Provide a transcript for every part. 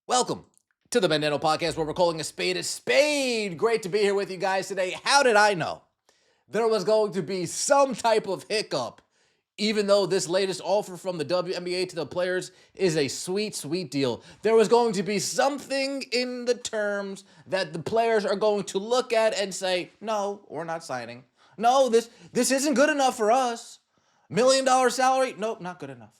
Welcome to the Bandano Podcast, where we're calling a spade a spade. Great to be here with you guys today. How did I know there was going to be some type of hiccup, even though this latest offer from the WNBA to the players is a sweet, sweet deal? There was going to be something in the terms that the players are going to look at and say, no, we're not signing. No, this isn't good enough for us. $1 million salary? Nope, not good enough.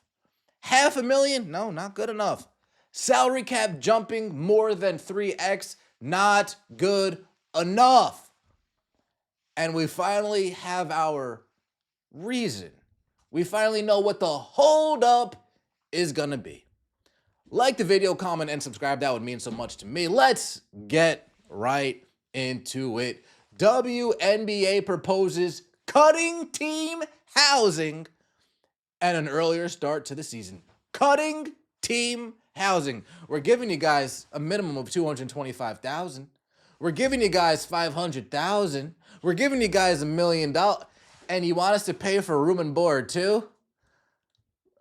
$500,000? No, not good enough. Salary cap jumping more than 3x, not good enough. And we finally have our reason. We finally know what the holdup is gonna be. Like the video, comment, and subscribe. That would mean so much to me. Let's get right into it. WNBA proposes cutting team housing and an earlier start to the season. Cutting team housing. We're giving you guys a minimum of $225,000. We're giving you guys $500,000. We're giving you guys $1 million, and you want us to pay for room and board too?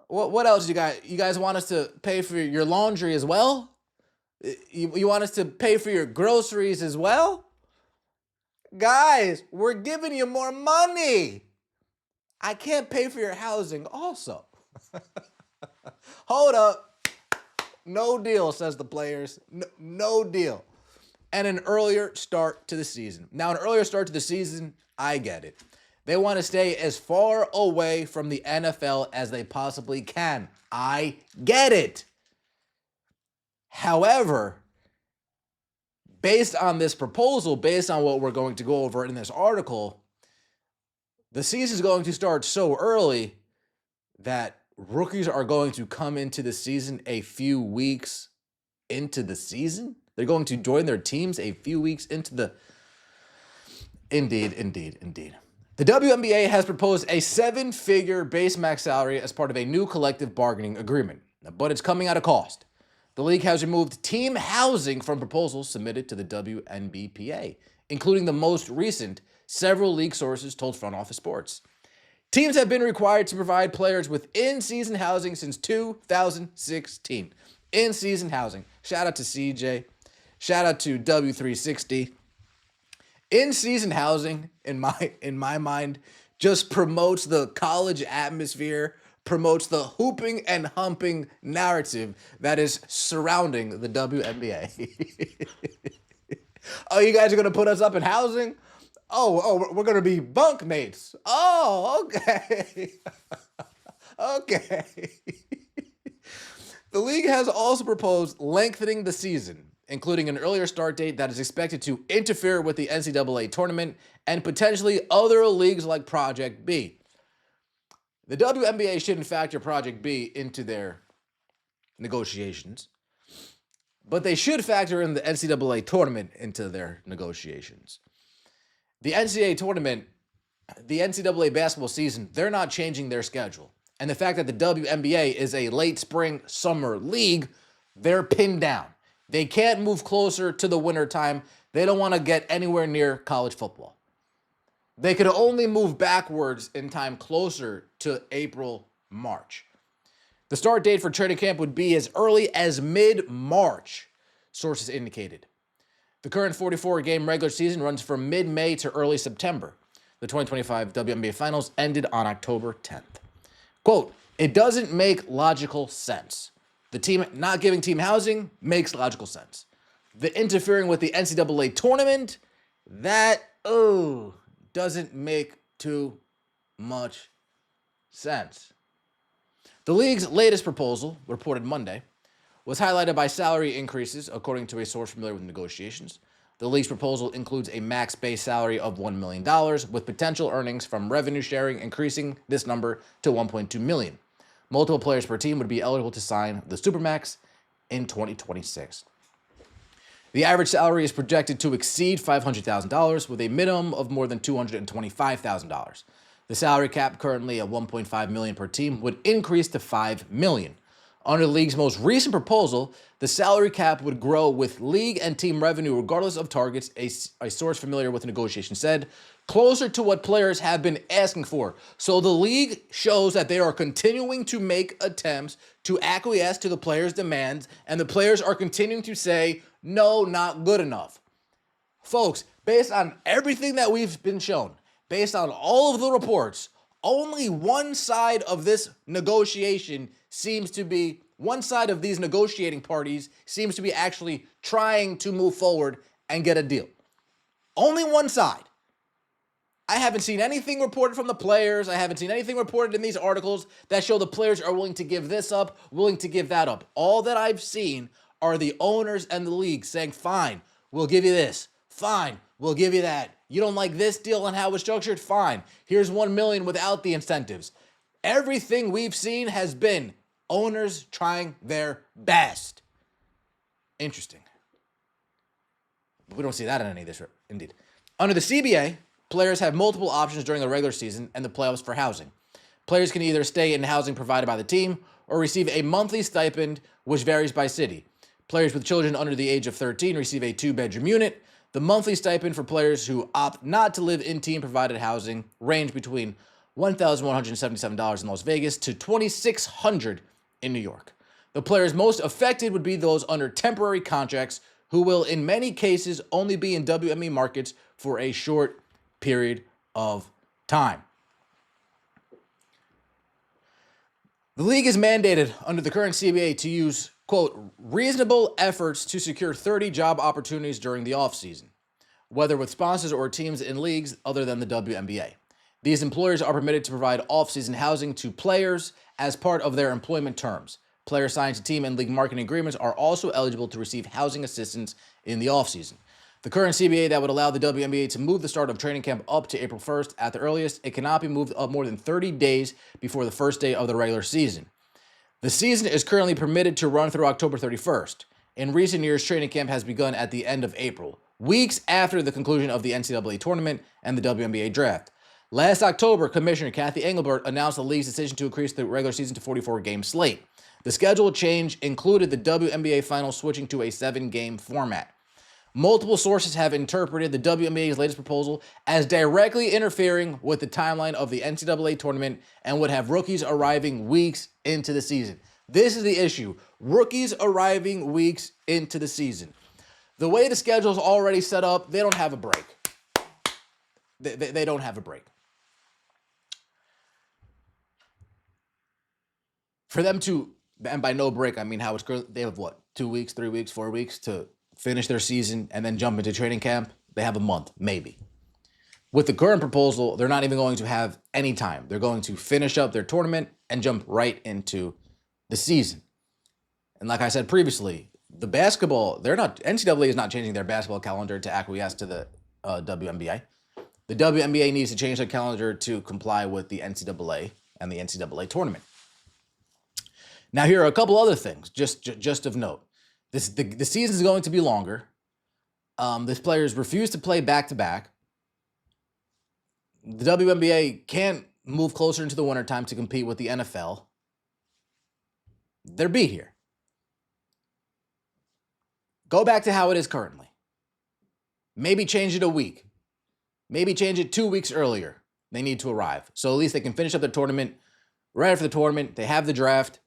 What else you got? You guys want us to pay for your laundry as well? You want us to pay for your groceries as well? Guys, we're giving you more money. I can't pay for your housing also. Hold up. No deal, says the players. No deal. And an earlier start to the season. Now, an earlier start to the season, I get it. They want to stay as far away from the NFL as they possibly can. I get it. However, based on this proposal, based on what we're going to go over in this article, the season is going to start so early that rookies are going to come into the season a few weeks into the season. They're going to join their teams a few weeks into the... Indeed. The WNBA has proposed a 7-figure base max salary as part of a new collective bargaining agreement, but it's coming at a cost. The league has removed team housing from proposals submitted to the WNBPA, including the most recent, several league sources told Front Office Sports. Teams have been required to provide players with in-season housing since 2016. In-season housing. Shout out to CJ. Shout out to W360. In-season housing, in my mind, just promotes the college atmosphere, promotes the hooping and humping narrative that is surrounding the WNBA. Oh, you guys are going to put us up in housing? Oh, we're going to be bunkmates. Oh, okay. Okay. The league has also proposed lengthening the season, including an earlier start date that is expected to interfere with the NCAA tournament and potentially other leagues like Project B. The WNBA shouldn't factor Project B into their negotiations, but they should factor in the NCAA tournament into their negotiations. The NCAA tournament, the NCAA basketball season, they're not changing their schedule. And the fact that the WNBA is a late spring summer league, they're pinned down. They can't move closer to the winter time. They don't want to get anywhere near college football. They could only move backwards in time closer to April, March. The start date for training camp would be as early as mid-March, sources indicated. The current 44-game regular season runs from mid-May to early September. The 2025 WNBA Finals ended on October 10th. Quote, it doesn't make logical sense. The team not giving team housing makes logical sense. The interfering with the NCAA tournament, that, doesn't make too much sense. The league's latest proposal, reported Monday, was highlighted by salary increases, according to a source familiar with negotiations. The league's proposal includes a max base salary of $1 million, with potential earnings from revenue sharing increasing this number to $1.2 million. Multiple players per team would be eligible to sign the Supermax in 2026. The average salary is projected to exceed $500,000, with a minimum of more than $225,000. The salary cap, currently at $1.5 million per team, would increase to $5 million. Under the league's most recent proposal, the salary cap would grow with league and team revenue regardless of targets, a source familiar with the negotiation said, closer to what players have been asking for. So the league shows that they are continuing to make attempts to acquiesce to the players' demands, and the players are continuing to say, no, not good enough. Folks, based on everything that we've been shown, based on all of the reports, only one side of this negotiation seems to be, one side of these negotiating parties seems to be actually trying to move forward and get a deal. Only one side. I haven't seen anything reported from the players. I haven't seen anything reported in these articles that show the players are willing to give this up, willing to give that up. All that I've seen are the owners and the league saying, fine, we'll give you this. Fine, we'll give you that. You don't like this deal and how it's structured? Fine. Here's $1 million without the incentives. Everything we've seen has been owners trying their best. Interesting. But we don't see that in any of this, indeed. Under the CBA, players have multiple options during the regular season and the playoffs for housing. Players can either stay in housing provided by the team or receive a monthly stipend, which varies by city. Players with children under the age of 13 receive a 2-bedroom unit. The monthly stipend for players who opt not to live in team-provided housing range between $1,177 in Las Vegas to $2,600 in New York. The players most affected would be those under temporary contracts who will, in many cases, only be in WNBA markets for a short period of time. The league is mandated under the current CBA to use, quote, reasonable efforts to secure 30 job opportunities during the offseason, whether with sponsors or teams in leagues other than the WNBA. These employers are permitted to provide off-season housing to players as part of their employment terms. Players signed to team and league marketing agreements are also eligible to receive housing assistance in the offseason. The current CBA that would allow the WNBA to move the start of training camp up to April 1st at the earliest, it cannot be moved up more than 30 days before the first day of the regular season. The season is currently permitted to run through October 31st. In recent years, training camp has begun at the end of April, weeks after the conclusion of the NCAA tournament and the WNBA draft. Last October, Commissioner Kathy Engelbert announced the league's decision to increase the regular season to 44-game slate. The schedule change included the WNBA finals switching to a 7-game format. Multiple sources have interpreted the WNBA's latest proposal as directly interfering with the timeline of the NCAA tournament and would have rookies arriving weeks into the season. This is the issue. Rookies arriving weeks into the season. The way the schedule is already set up, they don't have a break. They don't have a break. For them to, and by no break, I mean how it's currently, they have what, 2 weeks, 3 weeks, 4 weeks to finish their season and then jump into training camp. They have a month, maybe. With the current proposal, they're not even going to have any time. They're going to finish up their tournament and jump right into the season. And like I said previously, the basketball, NCAA is not changing their basketball calendar to acquiesce to the WNBA. The WNBA needs to change their calendar to comply with the NCAA and the NCAA tournament. Now, here are a couple other things, just of note. The season is going to be longer. These players refuse to play back-to-back. The WNBA can't move closer into the wintertime to compete with the NFL. They're beat here. Go back to how it is currently. Maybe change it a week. Maybe change it 2 weeks earlier. They need to arrive. So at least they can finish up their tournament. Right after the tournament, they have the draft.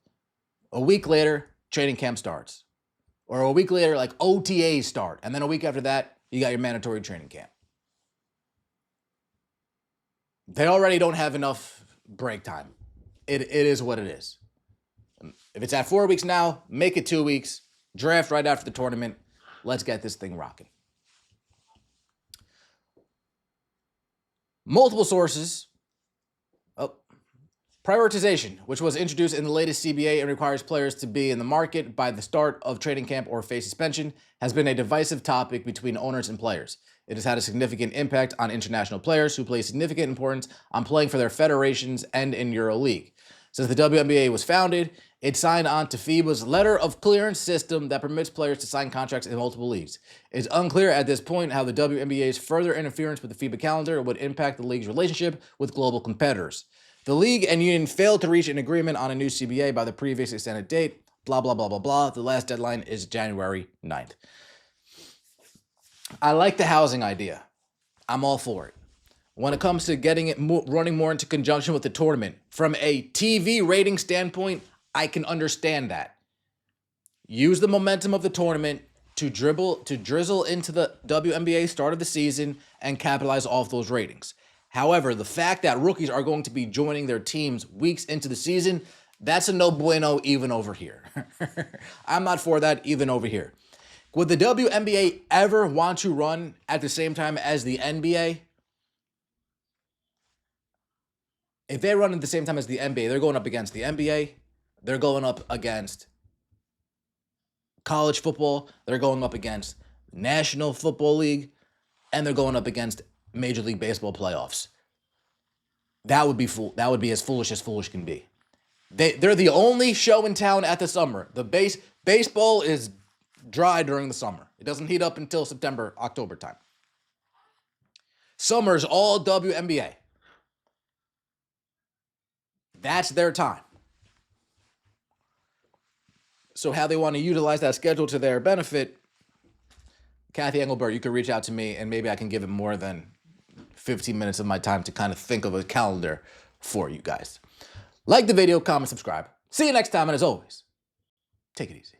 A week later, training camp starts. Or a week later, like OTAs start. And then a week after that, you got your mandatory training camp. They already don't have enough break time. It is what it is. If it's at 4 weeks now, make it 2 weeks. Draft right after the tournament. Let's get this thing rocking. Multiple sources. Prioritization, which was introduced in the latest CBA and requires players to be in the market by the start of training camp or face suspension, has been a divisive topic between owners and players. It has had a significant impact on international players who place significant importance on playing for their federations and in EuroLeague. Since the WNBA was founded, it signed on to FIBA's letter of clearance system that permits players to sign contracts in multiple leagues. It's unclear at this point how the WNBA's further interference with the FIBA calendar would impact the league's relationship with global competitors. The league and union failed to reach an agreement on a new CBA by the previous extended date, blah, blah, blah, blah, blah. The last deadline is January 9th. I like the housing idea. I'm all for it. When it comes to getting it running more into conjunction with the tournament, from a TV rating standpoint, I can understand that. Use the momentum of the tournament to drizzle into the WNBA start of the season and capitalize off those ratings. However, the fact that rookies are going to be joining their teams weeks into the season, that's a no bueno even over here. I'm not for that even over here. Would the WNBA ever want to run at the same time as the NBA? If they run at the same time as the NBA, they're going up against the NBA. They're going up against college football. They're going up against National Football League. And they're going up against Major League Baseball playoffs. That would be as foolish can be. They're the only show in town at the summer. The baseball is dry during the summer. It doesn't heat up until September, October time. Summer's all WNBA. That's their time. So how they want to utilize that schedule to their benefit, Kathy Engelbert, you could reach out to me and maybe I can give it more than 15 minutes of my time to kind of think of a calendar for you guys. Like the video, comment, subscribe. See you next time, and as always, take it easy.